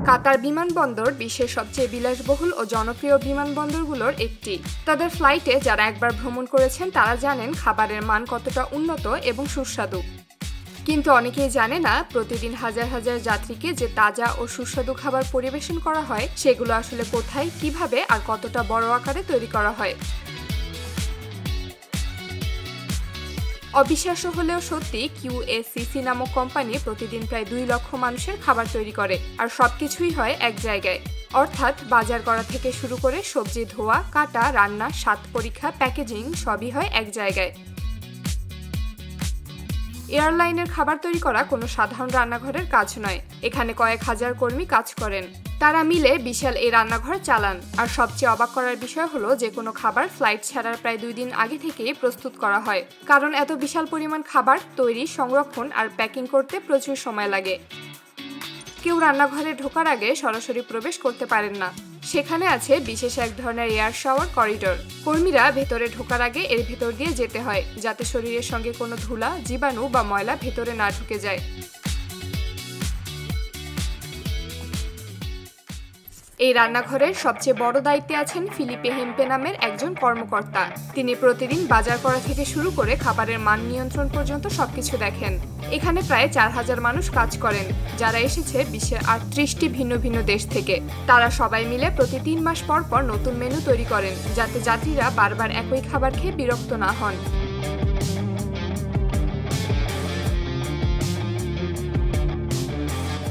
কাতার বিমানবন্দর বিশ্বের সবচেয়ে বিলাসবহুল ও জনপ্রিয় বিমানবন্দরগুলোর একটি। তাদের ফ্লাইটে যারা একবার ভ্রমণ করেছেন তারা জানেন খাবারের মান কতটা উন্নত এবং সুস্বাদু। কিন্তু অনেকেই জানে না প্রতিদিন হাজার হাজার যাত্রীকে যে তাজা ও সুস্বাদু খাবার পরিবেশন করা হয় সেগুলো আসলে কোথায়, কিভাবে আর কতটা বড় আকারে তৈরি করা হয়। অবিশ্বাস্য হলেও সত্যি, QACC নামক কোম্পানি প্রতিদিন প্রায় 2 লক্ষ মানুষের খাবার তৈরি করে, আর সবকিছুই হয় এক জায়গায়। অর্থাৎ বাজার করা থেকে শুরু করে সবজি ধোয়া, কাটা, রান্না, স্বাদ পরীক্ষা, প্যাকেজিং সবই হয় এক জায়গায়। এয়ারলাইনের খাবার তৈরি করা কোনো সাধারণ রান্নাঘরের কাজ নয়। এখানে কয়েক হাজার কর্মী কাজ করেন। তারা মিলে বিশাল এই রান্নাঘর চালান। আর সবচেয়ে অবাক করার বিষয় হলো যে কোনো খাবার ফ্লাইট ছাড়ার প্রায় 2 দিন আগে থেকেই প্রস্তুত করা হয়, কারণ এত বিশাল পরিমাণ খাবার তৈরি, সংরক্ষণ আর প্যাকিং করতে প্রচুর সময় লাগে। কেউ রান্নাঘরে ঢোকার আগে সরাসরি প্রবেশ করতে পারেন না। সেখানে আছে বিশেষ এক ধরনের এয়ার শাওয়ার করিডোর। কর্মীরা ভেতরে ঢোকার আগে এর ভেতর দিয়ে যেতে হয়, যাতে শরীরের সঙ্গে কোনো ধুলা, জীবাণু বা ময়লা ভেতরে না ঢুকে যায়। এই রান্নাঘরের সবচেয়ে বড় দায়িত্বে আছেন ফিলিপে হেম্পে নামের একজন কর্মকর্তা। তিনি প্রতিদিন বাজার করা থেকে শুরু করে খাবারের মান নিয়ন্ত্রণ পর্যন্ত সবকিছু দেখেন। এখানে প্রায় 4000 মানুষ কাজ করেন, যারা এসেছে বিশ্বের 38টি ভিন্ন ভিন্ন দেশ থেকে। তারা সবাই মিলে প্রতি 3 মাস পর পর নতুন মেনু তৈরি করেন, যাতে যাত্রীরা বারবার একই খাবার খেয়ে বিরক্ত না হন।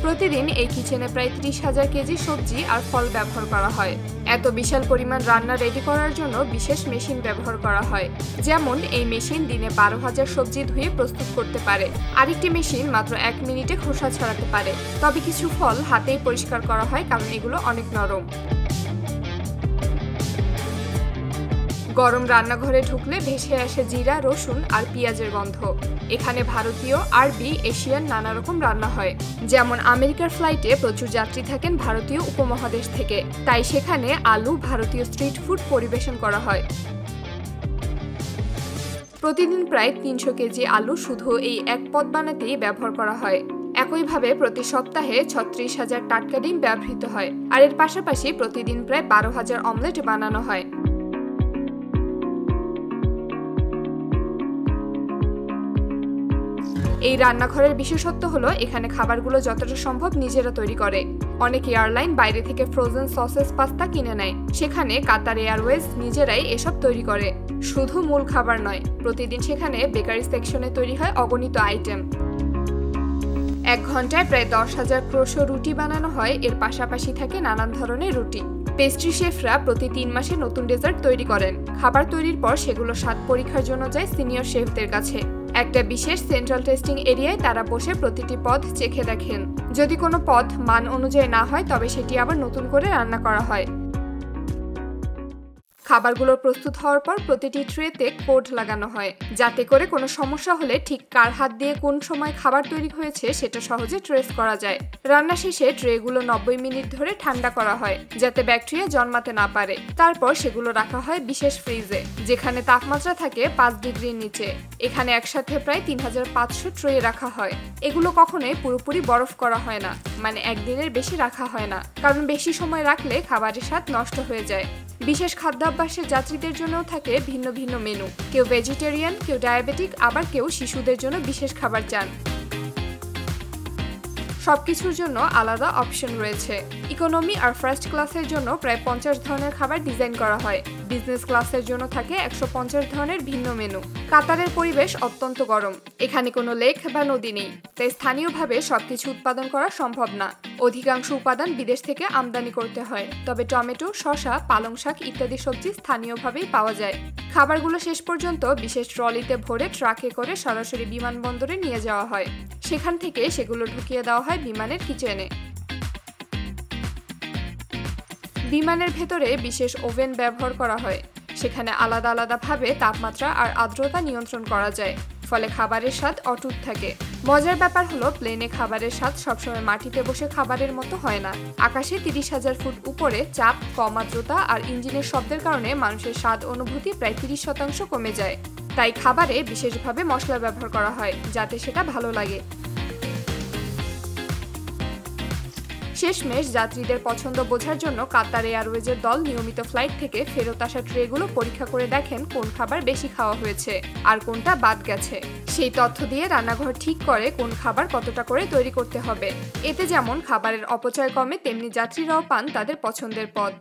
প্রতিদিন এই কিচেনে প্রায় 30,000 কেজি সবজি আর ফল ব্যবহার করা হয়। এত বিশাল পরিমাণ রান্না রেডি করার জন্য বিশেষ মেশিন ব্যবহার করা হয়। যেমন এই মেশিন দিনে 12,000 সবজি ধুয়ে প্রস্তুত করতে পারে। আরেকটি মেশিন মাত্র 1 মিনিটে খোসা ছাড়াতে পারে। তবে কিছু ফল হাতেই পরিষ্কার করা হয়, কারণ এগুলো অনেক নরম। গরম রান্নাঘরে ঢুকলে ভেসে আসে জিরা, রসুন আর পেঁয়াজের গন্ধ। এখানে ভারতীয়, আরবি, এশিয়ান নানা রকম রান্না হয়। যেমন আমেরিকার ফ্লাইটে প্রচুর যাত্রী থাকেন ভারতীয় উপমহাদেশ থেকে, তাই সেখানে আলু, ভারতীয় স্ট্রিট ফুড পরিবেশন করা হয়। প্রতিদিন প্রায় 300 কেজি আলু শুধু এই এক পদ বানাতেই ব্যবহার করা হয়। একইভাবে প্রতি সপ্তাহে 36,000 টাটকা ডিম ব্যবহৃত হয়। আর এর পাশাপাশি প্রতিদিন প্রায় 12,000 অমলেট বানানো হয়। এই রান্নাঘরের বিশেষত্ব হলো এখানে খাবারগুলো যতটা সম্ভব নিজেরা তৈরি করে। অনেক এয়ারলাইন বাইরে থেকে ফ্রোজেন সসেস, পাস্তা কিনে নেয়। সেখানে কাতার এয়ারওয়েজ নিজেরাই এসব তৈরি করে। শুধু মূল খাবার নয়, প্রতিদিন সেখানে বেকারি সেকশনে তৈরি হয় অগণিত আইটেম। 1 ঘন্টায় প্রায় 10,000 ক্রোশো রুটি বানানো হয়। এর পাশাপাশি থাকে নানান ধরনের রুটি। পেস্ট্রি শেফরা প্রতি 3 মাসে নতুন ডেজার্ট তৈরি করেন। খাবার তৈরির পর সেগুলো স্বাদ পরীক্ষার জন্য যায় সিনিয়র শেফদের কাছে। একটা বিশেষ সেন্ট্রাল টেস্টিং এরিয়ায় তারা বসে প্রতিটি পদ চেখে দেখেন। যদি কোনো পদ মান অনুযায়ী না হয় তবে সেটি আবার নতুন করে রান্না করা হয়। খাবারগুলো প্রস্তুত হওয়ার পর প্রতিটি ট্রেতে কোড লাগানো হয়, যাতে করে কোনো সমস্যা হলে ঠিক কার হাত দিয়ে কোন সময় খাবার তৈরি হয়েছে সেটা সহজে ট্রেস করা যায়। রান্না শেষে ট্রেগুলো 90 মিনিট ধরে ঠান্ডা করা হয়, যাতে ব্যাকটেরিয়া জন্মাতে না পারে। তারপর সেগুলো রাখা হয় বিশেষ ফ্রিজে, যেখানে তাপমাত্রা থাকে 5 ডিগ্রির নিচে। এখানে একসাথে প্রায় 3500 ট্রে রাখা হয়। এগুলো কখনোই পুরোপুরি বরফ করা হয় না, মানে একদিনের বেশি রাখা হয় না, কারণ বেশি সময় রাখলে খাবারের স্বাদ নষ্ট হয়ে যায়। বিশেষ খাদ্যাভ্যাসের যাত্রীদের জন্যও থাকে ভিন্ন ভিন্ন মেনু। কেউ ভেজিটেরিয়ান, কেউ ডায়াবেটিক, আবার কেউ শিশুদের জন্য বিশেষ খাবার চান। সবকিছুর জন্য আলাদা অপশন রয়েছে। ইকোনমি আর ফার্স্ট ক্লাসের জন্য প্রায় 50 ধরনের খাবার ডিজাইন করা হয়। বিজনেস ক্লাসের জন্য থাকে 150 ধরনের ভিন্ন মেনু। কাতারের পরিবেশ অত্যন্ত গরম। এখানে কোনো লেক বা নদী নেই, তাই স্থানীয়ভাবে সবকিছু উৎপাদন করা সম্ভব না। অধিকাংশ উপাদান বিদেশ থেকে আমদানি করতে হয়। তবে টমেটো, শসা, পালং শাক ইত্যাদি সবজি স্থানীয়ভাবেই পাওয়া যায়। খাবারগুলো শেষ পর্যন্ত বিশেষ ট্রলিতে ভরে ট্রাকে করে সরাসরি বিমানবন্দরে নিয়ে যাওয়া হয়। সেখান থেকে সেগুলো ঢুকিয়ে দেওয়া হয় বিমানের কিচেনে। বিমানের ভেতরে বিশেষ ওভেন ব্যবহার করা হয়। সেখানে আলাদা আলাদাভাবে তাপমাত্রা আর আর্দ্রতা নিয়ন্ত্রণ করা যায়, ফলে খাবারের স্বাদ অটুট থাকে। মজার ব্যাপার হলো প্লেনে খাবারের স্বাদ সবসময় মাটিতে বসে খাবারের মতো হয় না। আকাশে 30,000 ফুট উপরে চাপ, কম আর্দ্রতা আর ইঞ্জিনের শব্দের কারণে মানুষের স্বাদ অনুভূতি প্রায় 30% কমে যায়। তাই খাবারে বিশেষভাবে মশলা ব্যবহার করা হয়, যাতে সেটা ভালো লাগে। শেষমেশ যাত্রীদের পছন্দ বোঝার জন্য কাতার এয়ারওয়েজের দল নিয়মিত ফ্লাইট থেকে ফেরত আসা ট্রেগুলো পরীক্ষা করে দেখেন কোন খাবার বেশি খাওয়া হয়েছে আর কোনটা বাদ গেছে। সেই তথ্য দিয়ে রান্নাঘর ঠিক করে কোন খাবার কতটা করে তৈরি করতে হবে। এতে যেমন খাবারের অপচয় কমে, তেমনি যাত্রীরাও পান তাদের পছন্দের পদ।